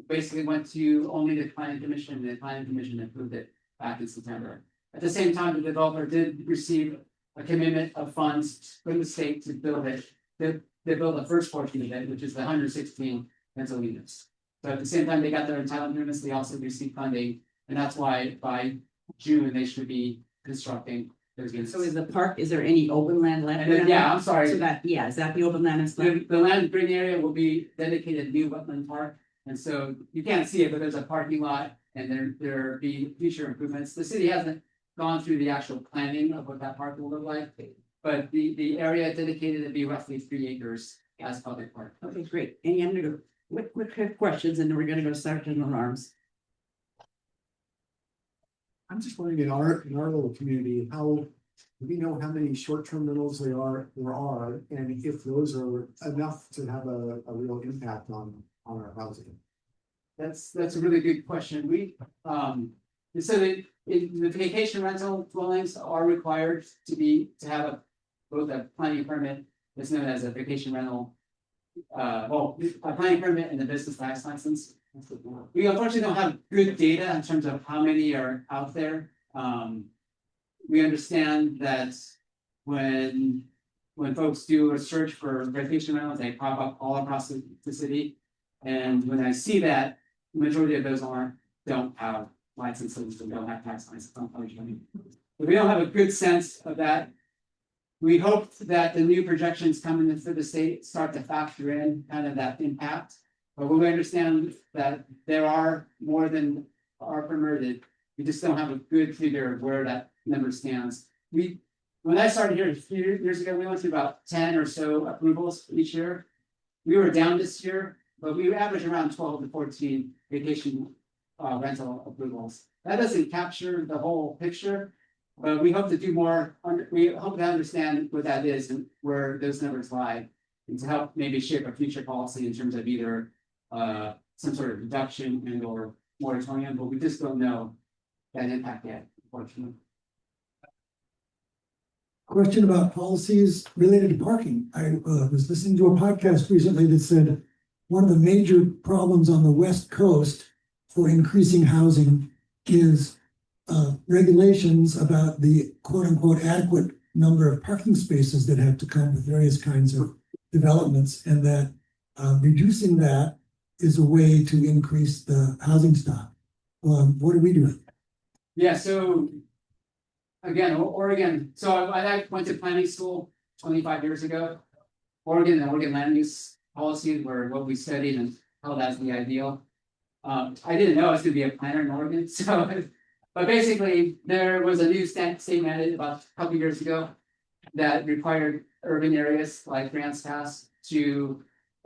basically went to only the planning commission, and the planning commission approved it back in September. At the same time, the developer did receive a commitment of funds from the state to build it. They built the first portion of it, which is the 116 rental units. So at the same time they got their entitlement units, they also received funding, and that's why by June they should be constructing those units. So is the park, is there any open land left? And then, yeah, I'm sorry. So that, yeah, is that the open land that's left? The land green area will be dedicated new wetland park, and so you can't see it, but there's a parking lot and there be future improvements. The city hasn't gone through the actual planning of what that park will look like. But the area dedicated to be roughly 3 acres as public park. Okay, great. Any other quick questions, and then we're gonna go to Sergeant at Arms. I'm just wondering in our little community, do we know how many short-term rentals there are, and if those are enough to have a real impact on our housing? That's a really good question. So the vacation rental dwellings are required to have both a planning permit that's known as a vacation rental. A planning permit and the business tax license. We unfortunately don't have good data in terms of how many are out there. We understand that when folks do a search for vacation rentals, they pop up all across the city. And when I see that, the majority of those don't have licenses, and don't have tax licenses, unfortunately. But we don't have a good sense of that. We hope that the new projections coming in for the state start to factor in kind of that impact. But we understand that there are more than are permitted. We just don't have a good figure of where that number stands. When I started here a few years ago, we went through about 10 or so approvals each year. We were down this year, but we average around 12 to 14 vacation rental approvals. That doesn't capture the whole picture, but we hope to do more. We hope to understand what that is and where those numbers lie, and to help maybe shape a future policy in terms of either some sort of reduction and or moratorium, but we just don't know that impact yet, unfortunately. Question about policies related to parking. I was listening to a podcast recently that said one of the major problems on the West Coast for increasing housing is regulations about the quote unquote adequate number of parking spaces that have to come with various kinds of developments, and that reducing that is a way to increase the housing stock. What are we doing? Yeah, so again, Oregon, so I went to planning school 25 years ago. Oregon and Oregon land use policies were what we studied and held as the ideal. I didn't know I was going to be a planner in Oregon, so but basically there was a new state mandate about a couple years ago that required urban areas like Grants Pass to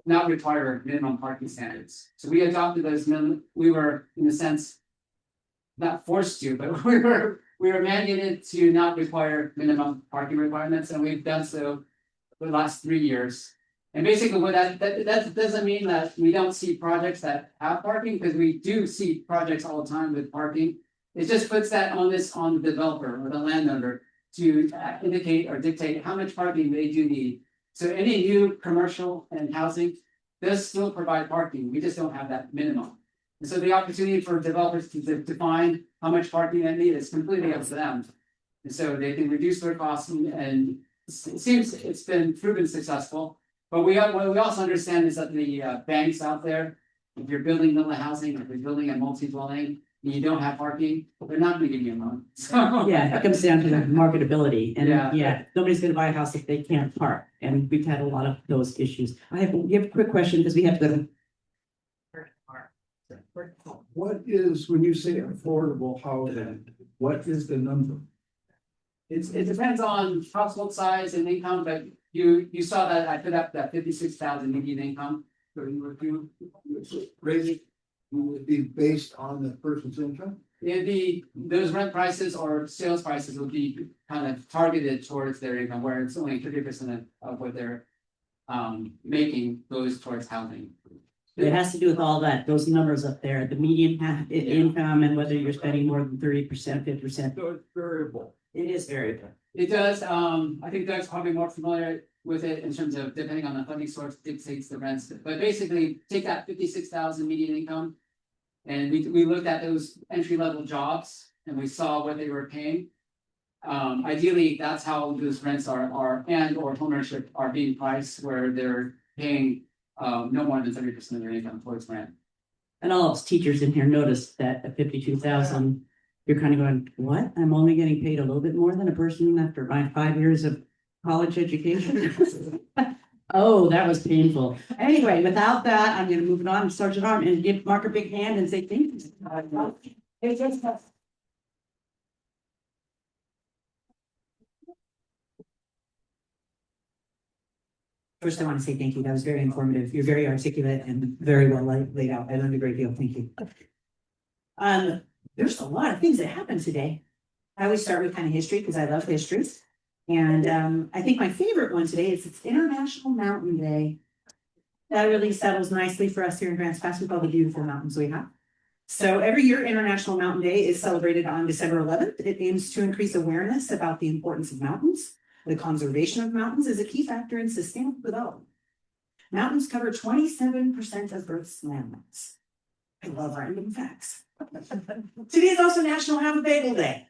not require minimum parking standards. So we adopted those we were in a sense not forced to, but we were mandated to not require minimum parking requirements, and we've done so for the last 3 years. And basically what that doesn't mean that we don't see projects that have parking, because we do see projects all the time with parking. It just puts that onus on the developer or the landowner to indicate or dictate how much parking they do need. So any new commercial and housing does still provide parking. We just don't have that minimum. And so the opportunity for developers to define how much parking they need is completely up to them. And so they can reduce their costs, and it seems it's been proven successful. But what we also understand is that the banks out there, if you're building middle housing, if you're building a multi-dwelling, and you don't have parking, they're not going to give you a loan. So Yeah, it comes down to the marketability, and Yeah. nobody's gonna buy a house if they can't park, and we've had a lot of those issues. We have a quick question, because we have to go to. What is, when you say affordable housing, what is the number? it depends on household size and income, but you saw that I put up that 56,000 median income. So you would do, raise would be based on the person's income? Those rent prices or sales prices will be kind of targeted towards their income, where it's only 30% of what they're making goes towards housing. It has to do with all that, those numbers up there, the median income, and whether you're spending more than 30%, 50%. So it's variable. It is variable. It does, I think Doug's probably more familiar with it in terms of depending on the funding source dictates the rents. But basically, take that 56,000 median income. And we looked at those entry-level jobs and we saw what they were paying. Ideally, that's how those rents are and or homeownership are being priced, where they're paying no more than 30% of their income towards rent. And all of us teachers in here noticed that at 52,000, You're kind of going, what? I'm only getting paid a little bit more than a person after my 5 years of college education? Oh, that was painful. Anyway, without that, I'm gonna move it on to Sergeant Arm and give Mark a big hand and say thank you. First, I want to say thank you. That was very informative. You're very articulate and very well laid out. I learned a great deal. Thank you. There's a lot of things that happened today. I always start with kind of history because I love history. And I think my favorite one today is it's International Mountain Day. That really settles nicely for us here in Grants Pass with all the beautiful mountains we have. So every year, International Mountain Day is celebrated on December 11th. It aims to increase awareness about the importance of mountains. The conservation of mountains is a key factor in sustainable development. Mountains cover 27% of Earth's landmass. I love random facts. Today is also National Have a Bagel Day.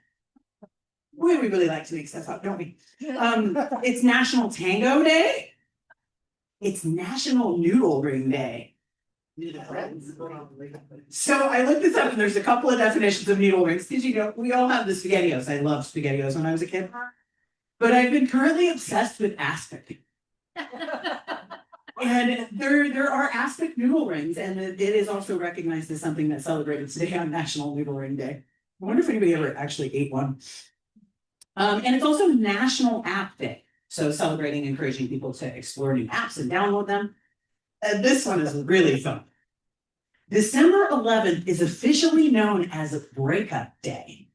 Boy, we really like to make stuff up, don't we? It's National Tango Day. It's National Noodle Ring Day. So I looked this up and there's a couple of definitions of noodle rings. Did you know we all have the SpaghettiOs? I loved SpaghettiOs when I was a kid. But I've been currently obsessed with aspic. And there are aspic noodle rings, and it is also recognized as something that's celebrated today on National Noodle Ring Day. I wonder if anybody ever actually ate one. And it's also National App Day. So celebrating, encouraging people to explore new apps and download them. This one is really fun. December 11th is officially known as Breakup Day.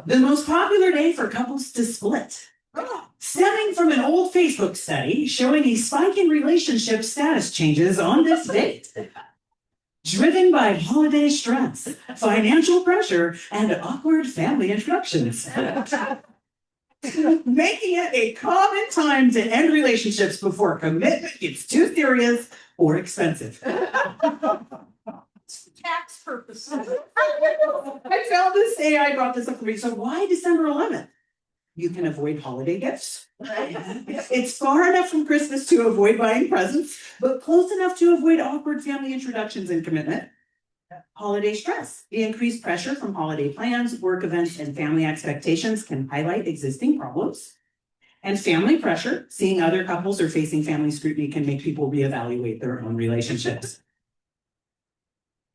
The most popular day for couples to split. Stemming from an old Facebook study showing a spike in relationship status changes on this date. Driven by holiday stress, financial pressure, and awkward family introductions. Making it a common time to end relationships before commitment gets too serious or expensive. Tax purposes. I found this AI brought this up for me. So why December 11th? You can avoid holiday gifts. It's far enough from Christmas to avoid buying presents, but close enough to avoid awkward family introductions and commitment. Holiday stress. The increased pressure from holiday plans, work events, and family expectations can highlight existing problems. And family pressure, seeing other couples or facing family scrutiny can make people reevaluate their own relationships.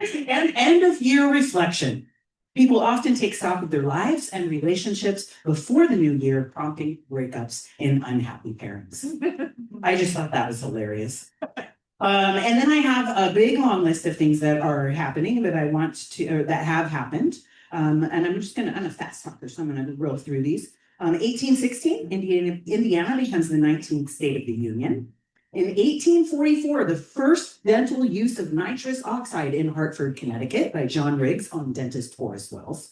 And end of year reflection. People often take stock of their lives and relationships before the new year, prompting breakups in unhappy parents. I just thought that was hilarious. And then I have a big long list of things that are happening that I want to, or that have happened. And I'm a fast talker, so I'm going to roll through these. 1816, Indiana becomes the 19th state of the Union. In 1844, the first dental use of nitrous oxide in Hartford, Connecticut by John Riggs on dentist Horace Wells.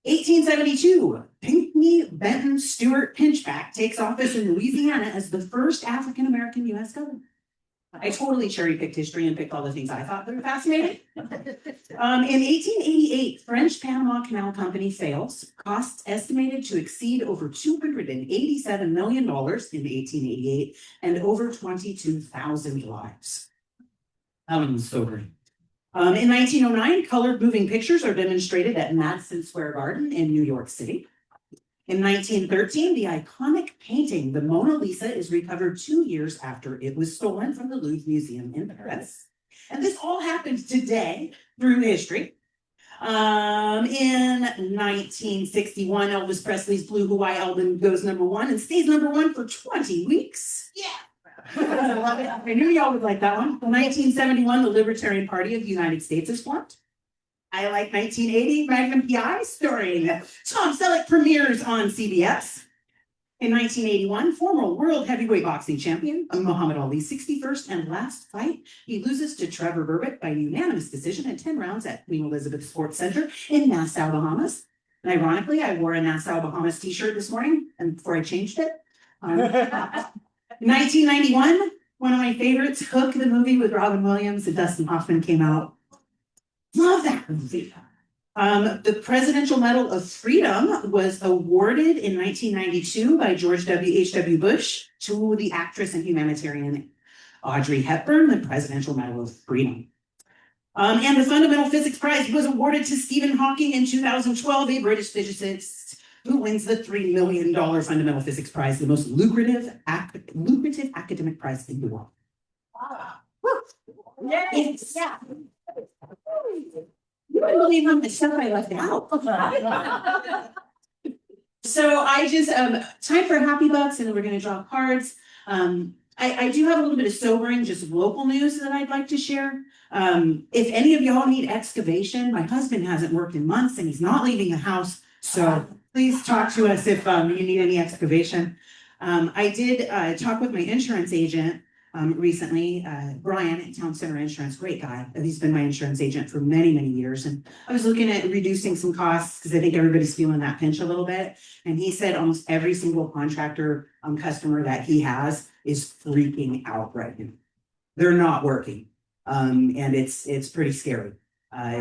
1872, Pinckney Benton Stewart Pinchback takes office in Louisiana as the first African-American U.S. governor. I totally cherry-picked history and picked all the things I thought were fascinating. In 1888, French Panama Canal Company fails. Costs estimated to exceed over $287 million in 1888 and over 22,000 lives. That one was sobering. In 1909, colored moving pictures are demonstrated at Madison Square Garden in New York City. In 1913, the iconic painting, the Mona Lisa, is recovered 2 years after it was stolen from the Louvre Museum in Paris. And this all happened today through history. In 1961, Elvis Presley's Blue Hawaii album goes #1 and stays #1 for 20 weeks. Yeah. I knew y'all would like that one. In 1971, the Libertarian Party of the United States is formed. I like 1980, Magnum PI, starring Tom Selleck, premieres on CBS. In 1981, former world heavyweight boxing champion Muhammad Ali's 61st and last fight, he loses to Trevor Berbick by unanimous decision in 10 rounds at Queen Elizabeth Sports Center in Nassau, Bahamas. And ironically, I wore a Nassau, Bahamas t-shirt this morning and before I changed it. 1991, one of my favorites, Hook, the movie with Robin Williams and Dustin Hoffman came out. Love that movie. The Presidential Medal of Freedom was awarded in 1992 by George H.W. Bush to the actress and humanitarian Audrey Hepburn, the Presidential Medal of Freedom. And the Fundamental Physics Prize was awarded to Stephen Hawking in 2012, a British physicist who wins the $3 million Fundamental Physics Prize, the most lucrative academic prize in the world. Yes. Yeah. You wouldn't believe how much stuff I left out. So I just, time for Happy Bucks, and then we're gonna draw cards. I do have a little bit of sobering, just local news that I'd like to share. If any of y'all need excavation, my husband hasn't worked in months and he's not leaving the house. So please talk to us if you need any excavation. I did talk with my insurance agent recently, Brian at Town Center Insurance, great guy. He's been my insurance agent for many, many years. And I was looking at reducing some costs because I think everybody's feeling that pinch a little bit. And he said almost every single contractor customer that he has is freaking out right now. They're not working. And it's pretty scary.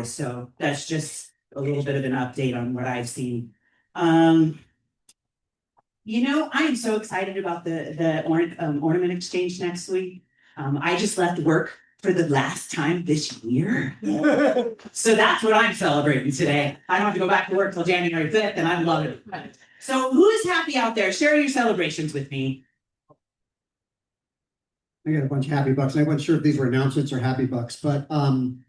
So that's just a little bit of an update on what I've seen. You know, I am so excited about the ornament exchange next week. I just left work for the last time this year. So that's what I'm celebrating today. I don't have to go back to work till January 5th, and I'm loving it. So who is happy out there? Share your celebrations with me. I got a bunch of happy bucks. I wasn't sure if these were announcements or happy bucks, but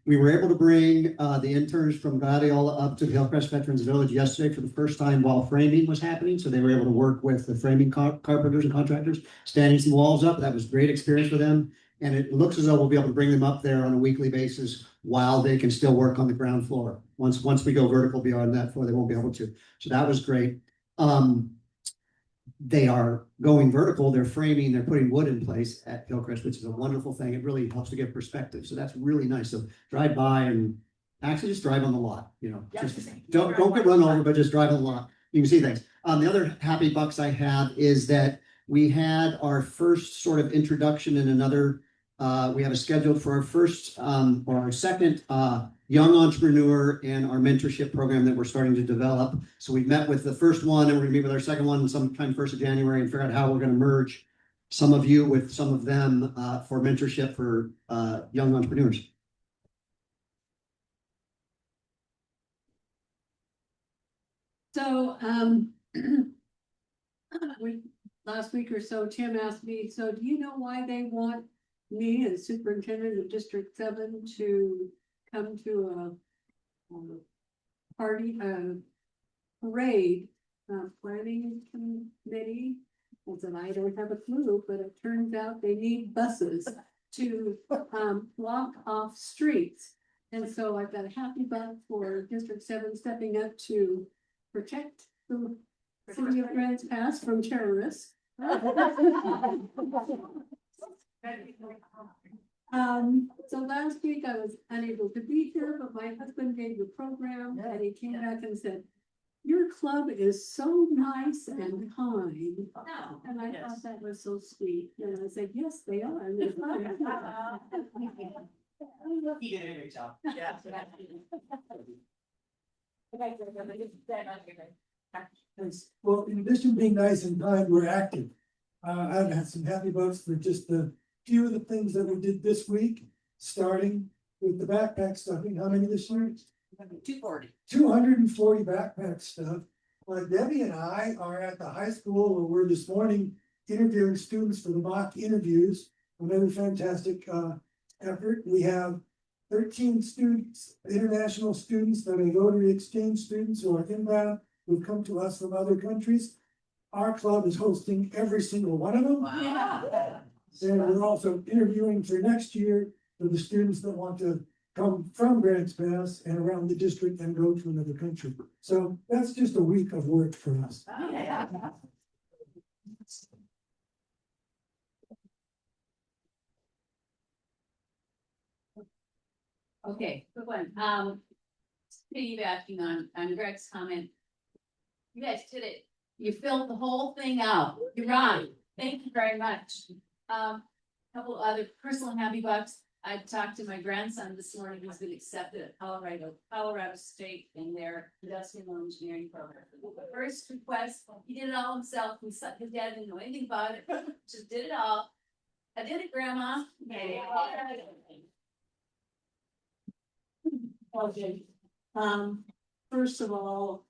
we were able to bring the interns from Gladiola up to the Hillcrest Veterans Village yesterday for the first time while framing was happening. So they were able to work with the framing carpenters and contractors, standing some walls up. That was a great experience for them. And it looks as though we'll be able to bring them up there on a weekly basis while they can still work on the ground floor. Once we go vertical beyond that floor, they won't be able to. So that was great. They are going vertical, they're framing, they're putting wood in place at Hillcrest, which is a wonderful thing. It really helps to get perspective. So that's really nice. So drive by and actually just drive on the lot, you know, just don't get run over, but just drive on the lot. You can see things. The other happy bucks I have is that we had our first sort of introduction in another, we have a scheduled for our first or our second young entrepreneur in our mentorship program that we're starting to develop. So we've met with the first one and we're gonna meet with our second one sometime 1st of January and figure out how we're gonna merge some of you with some of them for mentorship for young entrepreneurs. So, last week or so, Tim asked me, so do you know why they want me as superintendent of District 7 to come to a party, parade, planning committee? I said, I don't have a clue, but it turns out they need buses to block off streets. And so I've got a happy buck for District 7 stepping up to protect the city of Grants Pass from terrorists. So last week I was unable to be here, but my husband gave the program and he came back and said, your club is so nice and kind. And I thought that was so sweet. And I said, yes, they are. You did a great job. Yeah. Well, in addition to being nice and kind, we're active. I've had some happy bucks for just a few of the things that we did this week, starting with the backpack stuffing. How many this year? 240. 240 backpack stuff. Debbie and I are at the high school where we're this morning interviewing students for the mock interviews. Another fantastic effort. We have 13 students, international students that are Rotary exchange students who are inbound, who've come to us from other countries. Our club is hosting every single one of them. Wow. And we're also interviewing for next year for the students that want to come from Grants Pass and around the district and go to another country. So that's just a week of work for us. Okay, good one. Piggybacking on Greg's comment. You guys did it. You filled the whole thing out. You're on. Thank you very much. Couple other personal happy bucks. I talked to my grandson this morning, who's been accepted at Colorado State in their industrial engineering program. The first request, he did it all himself. His dad didn't know anything about it, just did it all. I did it, Grandma. Okay. First of all,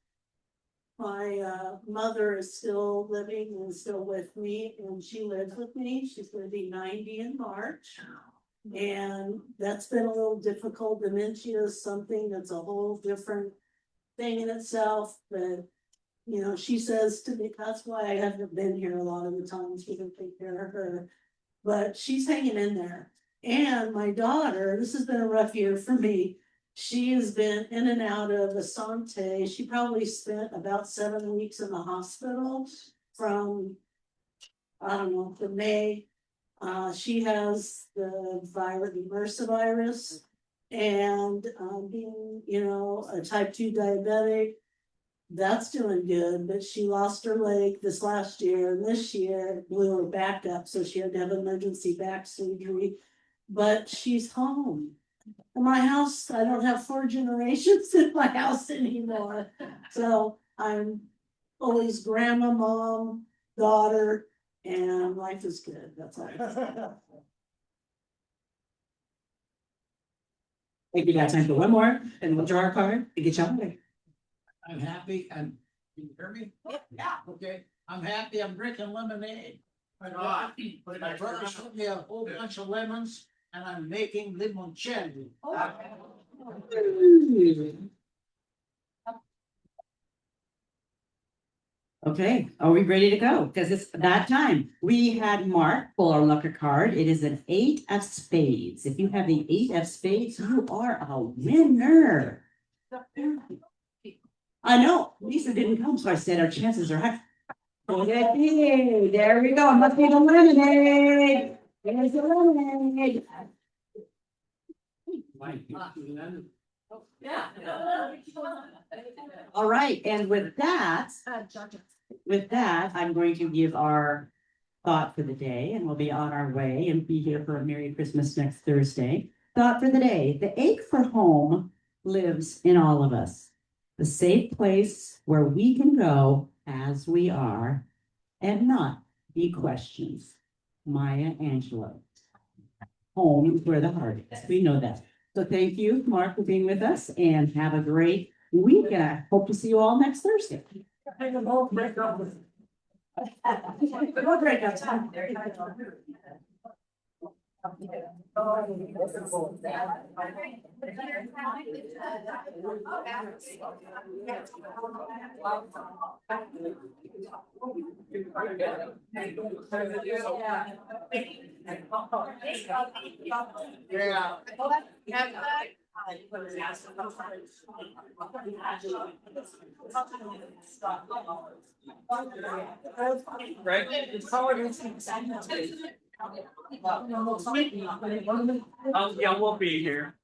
my mother is still living and still with me, and she lives with me. She's gonna be 90 in March. And that's been a little difficult. Dementia is something that's a whole different thing in itself, but. You know, she says to me, that's why I haven't been here a lot of the times, we can take care of her. But she's hanging in there. And my daughter, this has been a rough year for me. She has been in and out of Asante. She probably spent about 7 weeks in the hospital from, I don't know, from May. She has the virus, the MRSA virus, and being, you know, a type 2 diabetic. That's doing good, but she lost her leg this last year, and this year blew her back up, so she had to have emergency back surgery. But she's home. In my house, I don't have 4 generations in my house anymore. So I'm always grandma, mom, daughter, and life is good. That's all. Thank you, guys. Time for one more, and we'll draw our card and get you on the way. I'm happy and, can you hear me? Yeah. Okay, I'm happy, I'm drinking lemonade. My brother sent me a whole bunch of lemons and I'm making limoncello. Okay, are we ready to go? Because it's that time. We had Mark pull our lucky card. It is an 8 of spades. If you have the 8 of spades, you are a winner. I know, Lisa didn't come, so I said our chances are high. Okay, there we go. It must be the lemonade. There's the lemonade. Yeah. All right, and with that, I'm going to give our thought for the day, and we'll be on our way and be here for a Merry Christmas next Thursday. Thought for the day: the ache for home lives in all of us. The safe place where we can go as we are and not be questioned. Maya Angelou. Home is where the heart is. We know that. So thank you, Mark, for being with us, and have a great week. And I hope to see you all next Thursday. We'll break up time. Yeah, we'll be here.